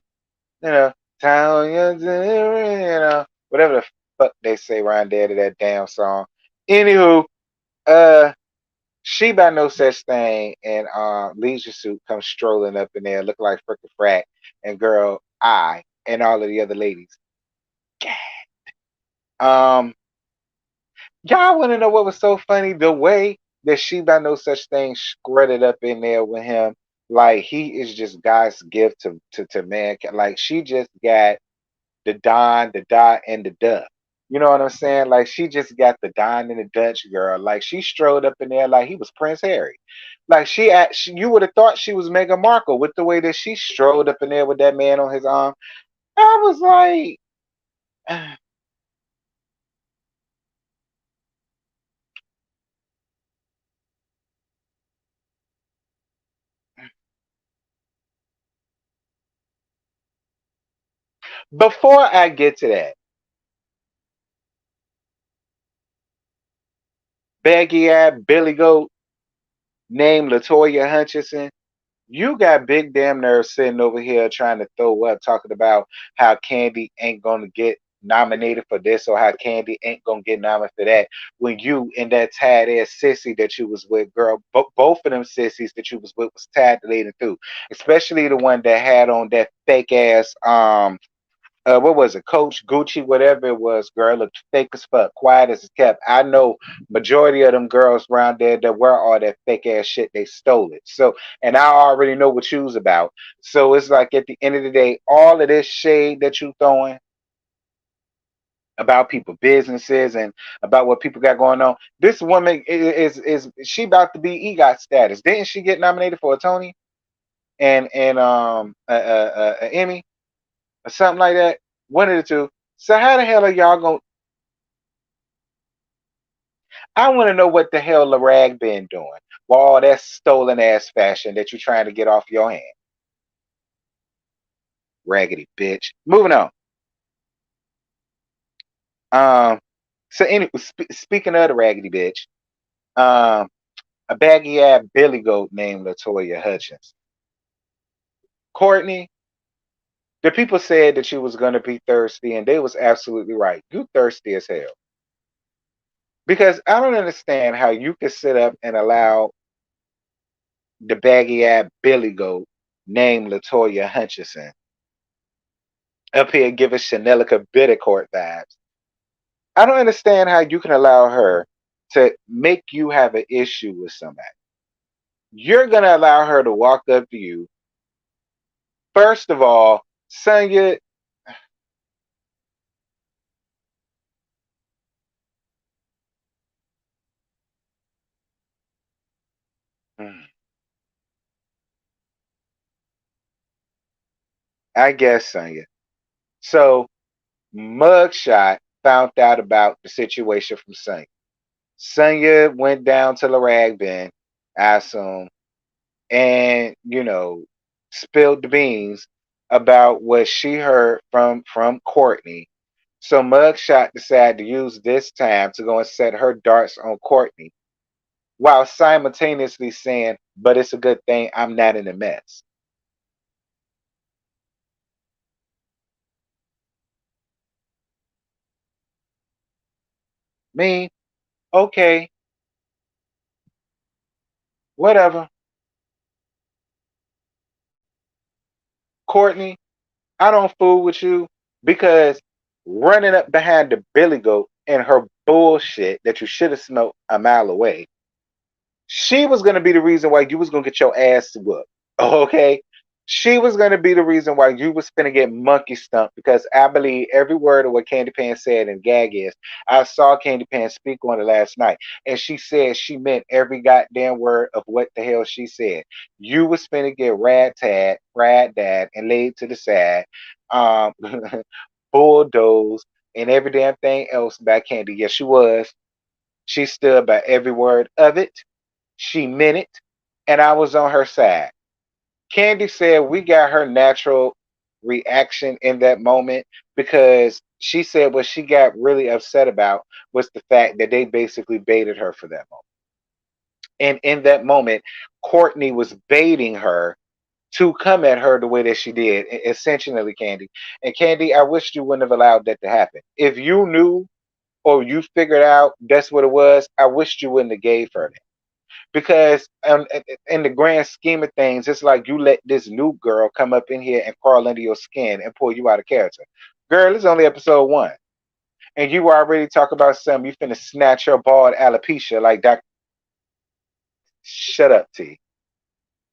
Speaker 1: know, how you doing? You know, whatever the fuck they say around there to that damn song. Anywho, uh, she by no such thing and leisure suit comes strolling up in there, look like frickin' frat, and girl, I and all of the other ladies. Um, Y'all want to know what was so funny? The way that she by no such thing squirted up in there with him like he is just God's gift to mankind. Like she just got the Don, the Dot, and the Duh. You know what I'm saying? Like she just got the Don and the Dutch girl. Like she strode up in there like he was Prince Harry. Like you would have thought she was Meghan Markle with the way that she strode up in there with that man on his arm. I was like, before I get to that, baggy eyed Billy Goat named Latoya Hutchinson. You got big damn nerve sitting over here trying to throw up, talking about how Candy ain't gonna get nominated for this or how Candy ain't gonna get nominated for that. When you and that tad ass sissy that you was with, girl, both of them sissies that you was with was tad leading through, especially the one that had on that fake ass what was it, Coach Gucci, whatever it was, girl, looked fake as fuck, quiet as it kept. I know majority of them girls around there that wear all that fake ass shit, they stole it. So, and I already know what you was about. So it's like at the end of the day, all of this shade that you throwing about people businesses and about what people got going on. This woman is she about to be EGOT status? Didn't she get nominated for a Tony and a Emmy or something like that? One of the two. So how the hell are y'all going? I want to know what the hell Larag been doing with all that stolen ass fashion that you're trying to get off your hand. Raggedy bitch. Moving on. Um. So anyway, speaking of the raggedy bitch, um, a baggy ass Billy Goat named Latoya Hutchins. Courtney, the people said that you was gonna be thirsty, and they was absolutely right. You thirsty as hell. Because I don't understand how you could sit up and allow the baggy ass Billy Goat named Latoya Hutchinson up here giving Chanelica Bittercourt vibes. I don't understand how you can allow her to make you have an issue with somebody. You're gonna allow her to walk up to you. First of all, Sonya, I guess Sonya. So Mugshot found out about the situation from Sonya. Sonya went down to the rag bin, I assume, and spilled the beans about what she heard from Courtney. So Mugshot decided to use this time to go and set her darts on Courtney, while simultaneously saying, "But it's a good thing I'm not in a mess." Me, okay, whatever. Courtney, I don't fool with you because running up behind the Billy Goat and her bullshit that you should have smelt a mile away, she was gonna be the reason why you was gonna get your ass whooped. Okay? She was gonna be the reason why you was gonna get monkey stumped because I believe every word of what Candy Pan said in Gag is. I saw Candy Pan speak on it last night, and she said she meant every goddamn word of what the hell she said. You was gonna get rad dad, and laid to the side, um, bulldozed, and every damn thing else by Candy. Yes, she was. She stood by every word of it. She meant it, and I was on her side. Candy said we got her natural reaction in that moment because she said what she got really upset about was the fact that they basically baited her for that moment. And in that moment, Courtney was baiting her to come at her the way that she did, essentially, Candy. And Candy, I wish you wouldn't have allowed that to happen. If you knew or you figured out that's what it was, I wish you wouldn't have gave her that because in the grand scheme of things, it's like you let this new girl come up in here and crawl under your skin and pull you out of character. Girl, it's only episode one, and you already talk about something. You finna snatch your bald alopecia like Doc. Shut up, T.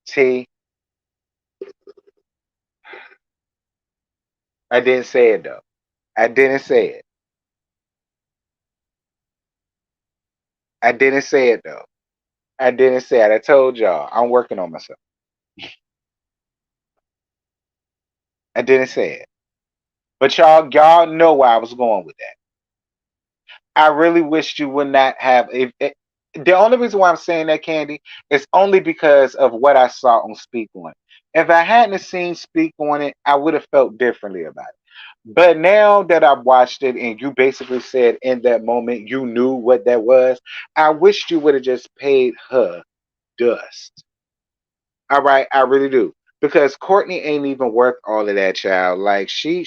Speaker 1: T. I didn't say it though. I didn't say it. I didn't say it though. I didn't say it. I told y'all I'm working on myself. I didn't say it. But y'all know where I was going with that. I really wished you would not have. The only reason why I'm saying that, Candy, is only because of what I saw on Speak On It. If I hadn't seen Speak On It, I would have felt differently about it. But now that I've watched it and you basically said in that moment you knew what that was, I wished you would have just paid her dust. All right, I really do. Because Courtney ain't even worth all of that, child. Like she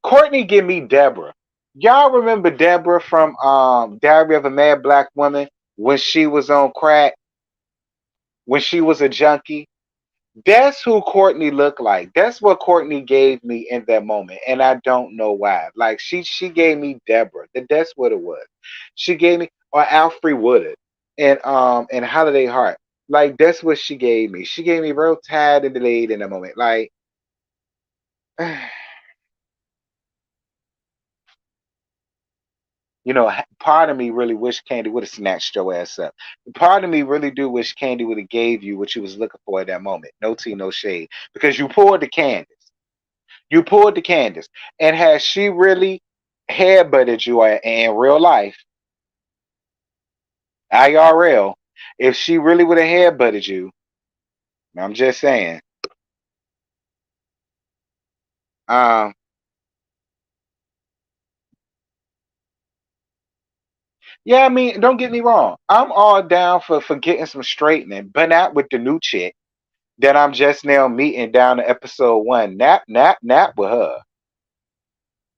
Speaker 1: Courtney give me Deborah. Y'all remember Deborah from Diary of a Mad Black Woman when she was on crack, when she was a junkie? That's who Courtney looked like. That's what Courtney gave me in that moment, and I don't know why. Like she gave me Deborah. That's what it was. She gave me or Alfre Woodard and Holiday Heart. Like that's what she gave me. She gave me real tired and delayed in the moment. Like part of me really wish Candy would have snatched your ass up. Part of me really do wish Candy would have gave you what you was looking for at that moment. No tea, no shade, because you poured the Candace. You pulled the Candace. And has she really headbutted you in real life, IRL, if she really would have headbutted you, I'm just saying, um, yeah, I mean, don't get me wrong. I'm all down for getting some straightening, but not with the new chick that I'm just now meeting down to episode one. Nap with her.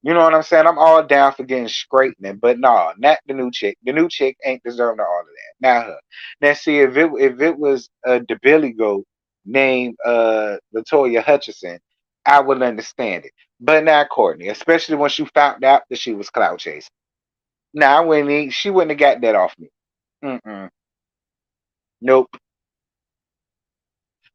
Speaker 1: You know what I'm saying? I'm all down for getting straightening, but no, not the new chick. The new chick ain't deserving of all of that. Not her. Now, see, if it was the Billy Goat named Latoya Hutchinson, I would understand it. But not Courtney, especially when she found out that she was cloud chasing. Nah, I wouldn't. She wouldn't have got that off me. Mm-mm. Nope.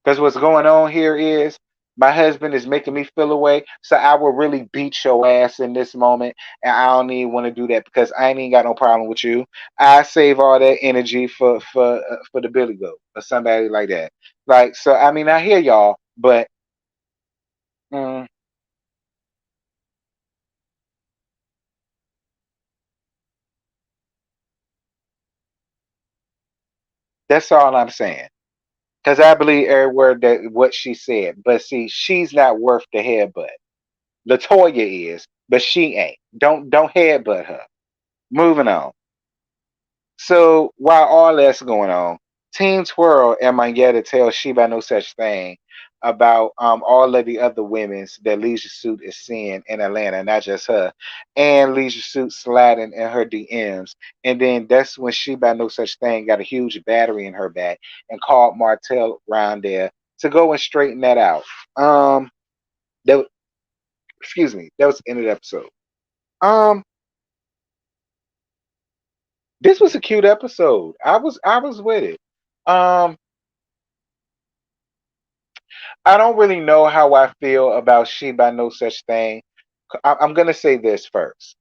Speaker 1: Because what's going on here is my husband is making me feel away. So I will really beat your ass in this moment. And I don't even want to do that because I ain't got no problem with you. I save all that energy for the Billy Goat or somebody like that. Like, so, I mean, I hear y'all, but mm, that's all I'm saying. Because I believe every word that what she said. But see, she's not worth the headbutt. Latoya is, but she ain't. Don't headbutt her. Moving on. So while all that's going on, Team Twirl and Mangetta tell Sheba no such thing about all of the other women's that Leisure Suit is seeing in Atlanta, not just her, and Leisure Suit sliding in her DMs. And then that's when Sheba no such thing got a huge battery in her back and called Martell around there to go and straighten that out. That excuse me, that was the end of the episode. Um, this was a cute episode. I was with it. Um, I don't really know how I feel about she by no such thing. I'm gonna say this first.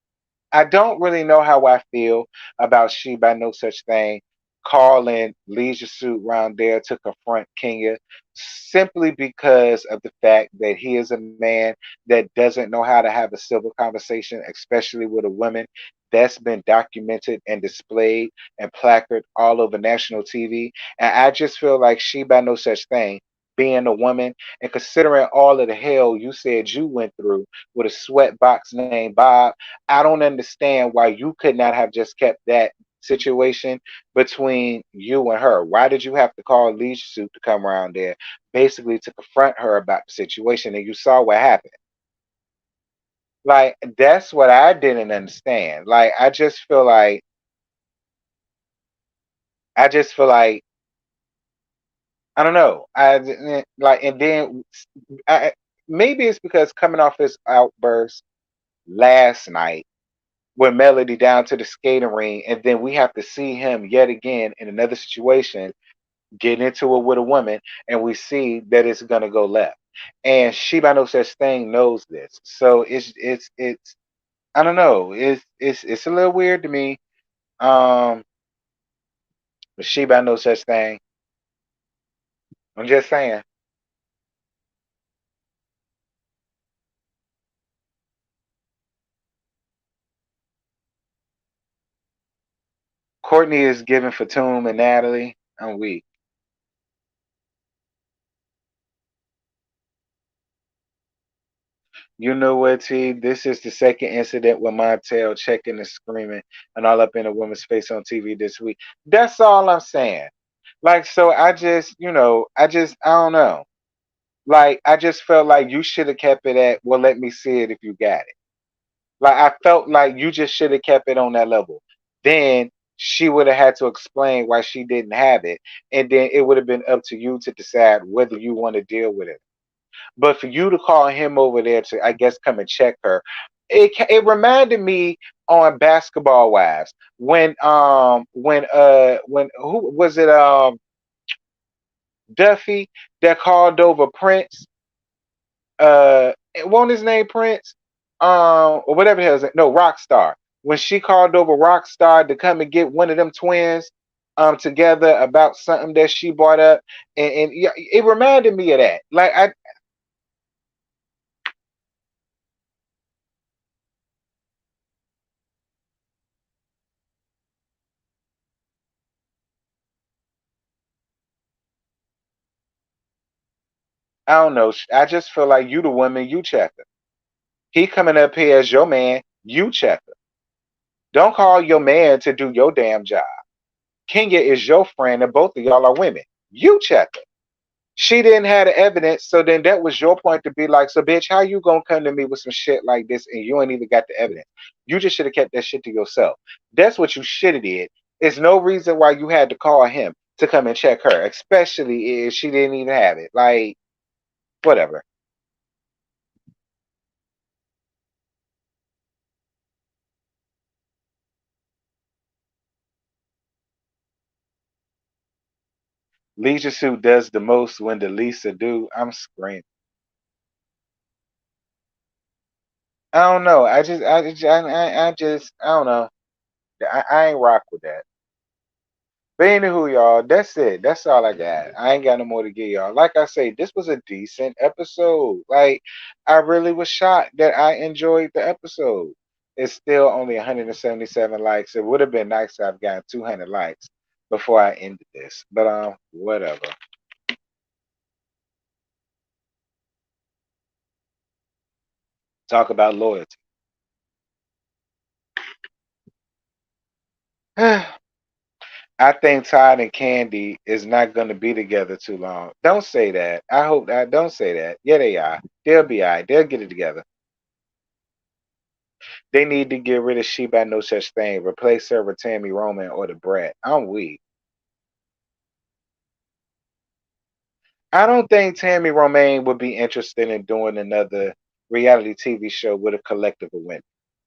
Speaker 1: I don't really know how I feel about she by no such thing calling Leisure Suit round there to confront Kenya simply because of the fact that he is a man that doesn't know how to have a civil conversation, especially with a woman. That's been documented and displayed and placard all over national TV. And I just feel like she by no such thing, being a woman and considering all of the hell you said you went through with a sweat box named Bob, I don't understand why you could not have just kept that situation between you and her. Why did you have to call Leisure Suit to come around there basically to confront her about the situation and you saw what happened? Like that's what I didn't understand. Like I just feel like I don't know. Like and then maybe it's because coming off his outburst last night with Melody down to the skating ring, and then we have to see him yet again in another situation, get into it with a woman, and we see that it's gonna go left. and she by no such thing knows this. So it's I don't know. It's a little weird to me. Um, but she by no such thing. I'm just saying. Courtney is giving Fatum and Natalie. I'm weak. You know what, T? This is the second incident with Montel checking and screaming and all up in a woman's face on TV this week. That's all I'm saying. Like, so I just, I don't know. Like, I just felt like you should have kept it at, well, let me see it if you got it. Like, I felt like you just should have kept it on that level. Then she would have had to explain why she didn't have it. And then it would have been up to you to decide whether you want to deal with it. But for you to call him over there to, I guess, come and check her, it reminded me on Basketball Wives when who was it Duffy that called over Prince, won't his name Prince, or whatever the hell is it, no, Rockstar, when she called over Rockstar to come and get one of them twins together about something that she brought up, and yeah, it reminded me of that. Like I don't know, I just feel like you the woman, you check her. He coming up here as your man, you check her. Don't call your man to do your damn job. Kenya is your friend, and both of y'all are women. You check her. She didn't have the evidence, so then that was your point to be like, so bitch, how you gonna come to me with some shit like this and you ain't even got the evidence? You just should have kept that shit to yourself. That's what you should have did. There's no reason why you had to call him to come and check her, especially if she didn't even have it. Like, whatever. Leisure Suit does the most when the Lisa do. I'm screaming. I don't know. I don't know. I ain't rock with that. But anywho, y'all, that's it. That's all I got. I ain't got no more to give y'all. Like I say, this was a decent episode. Like, I really was shocked that I enjoyed the episode. It's still only 177 likes. It would have been nice to have gotten 200 likes before I ended this. But whatever. Talk about loyalty. I think Todd and Candy is not going to be together too long. Don't say that. I hope that. Don't say that. Yeah, they are. They'll be all right. They'll get it together. They need to get rid of She by No Such Thing. Replace her with Tammy Roman or the Brat. I'm weak. I don't think Tammy Romaine would be interested in doing another reality TV show with a collective of women.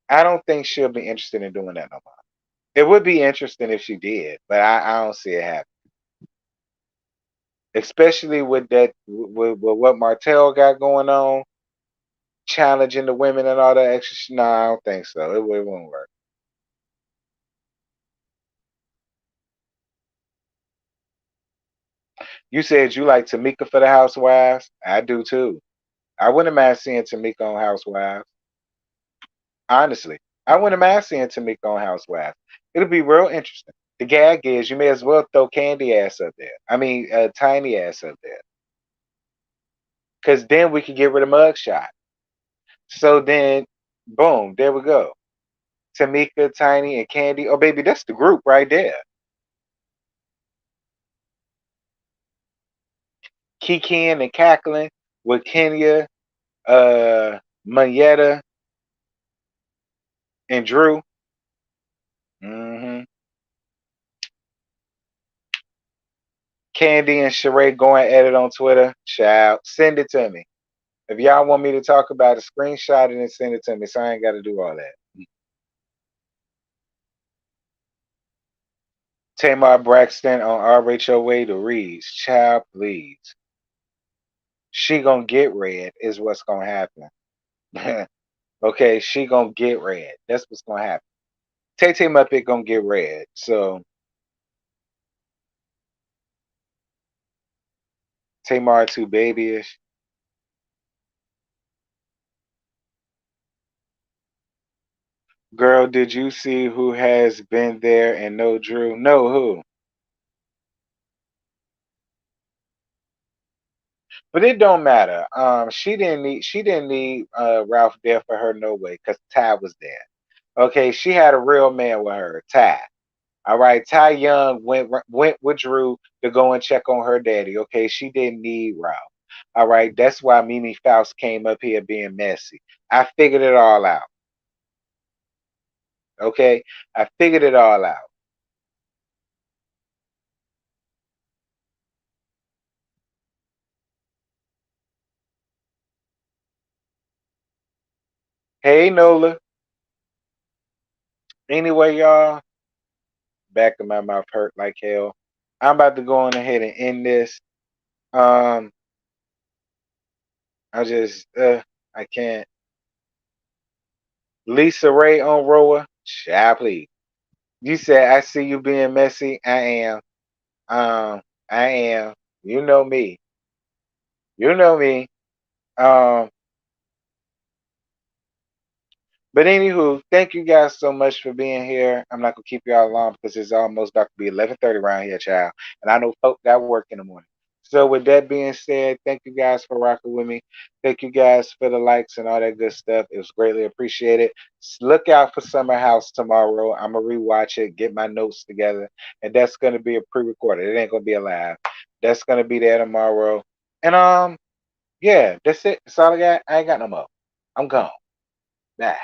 Speaker 1: I don't think she'll be interested in doing that no more. It would be interesting if she did, but I don't see it happen. Especially with that, with what Martell got going on, challenging the women and all that extra. No, I don't think so. It won't work. You said you like Tamika for the Housewives. I do too. I wouldn't mind seeing Tamika on Housewives. Honestly, I wouldn't mind seeing Tamika on Housewives. It'll be real interesting. The gag is you may as well throw Candy ass up there. I mean, Tiny ass up there, because then we could get rid of Mugshot. So then, boom, there we go. Tamika, Tiny, and Candy. Oh, baby, that's the group right there. Kikiing and cackling with Kenya, uh, Mayetta, and Drew. hmm Candy and Sheree going at it on Twitter. Child, send it to me. If y'all want me to talk about it, screenshot it and send it to me so I ain't got to do all that. Tamar Braxton on RHOA to Reeds. Child, please. She gonna get red is what's gonna happen. Okay, she gonna get red. That's what's gonna happen. Tay Tay Muppet gonna get red. So Tamar too babyish. Girl, did you see who has been there and no Drew? No, who? But it don't matter. She didn't need Ralph there for her no way because Ty was there. Okay, she had a real man with her, Ty. All right, Ty Young went with Drew to go and check on her daddy. Okay, she didn't need Ralph. All right, that's why Mimi Faust came up here being messy. I figured it all out. Okay, I figured it all out. Hey Nola. Anyway, y'all, back of my mouth hurt like hell. I'm about to go on ahead and end this. Um, I just I can't. Lisa Ray on RHOA. Child, please. You said I see you being messy. I am. I am. You know me. You know me. Um, but anywho, thank you guys so much for being here. I'm not gonna keep y'all long because it's almost about to be 11:30 around here, child. And I know folk got work in the morning. So with that being said, thank you guys for rocking with me. Thank you guys for the likes and all that good stuff. It was greatly appreciated. Look out for Summer House tomorrow. I'm gonna rewatch it, get my notes together, and that's gonna be a pre-recorded. It ain't gonna be a live. That's gonna be there tomorrow. And yeah, that's it. That's all I got. I ain't got no more. I'm gone. Bye.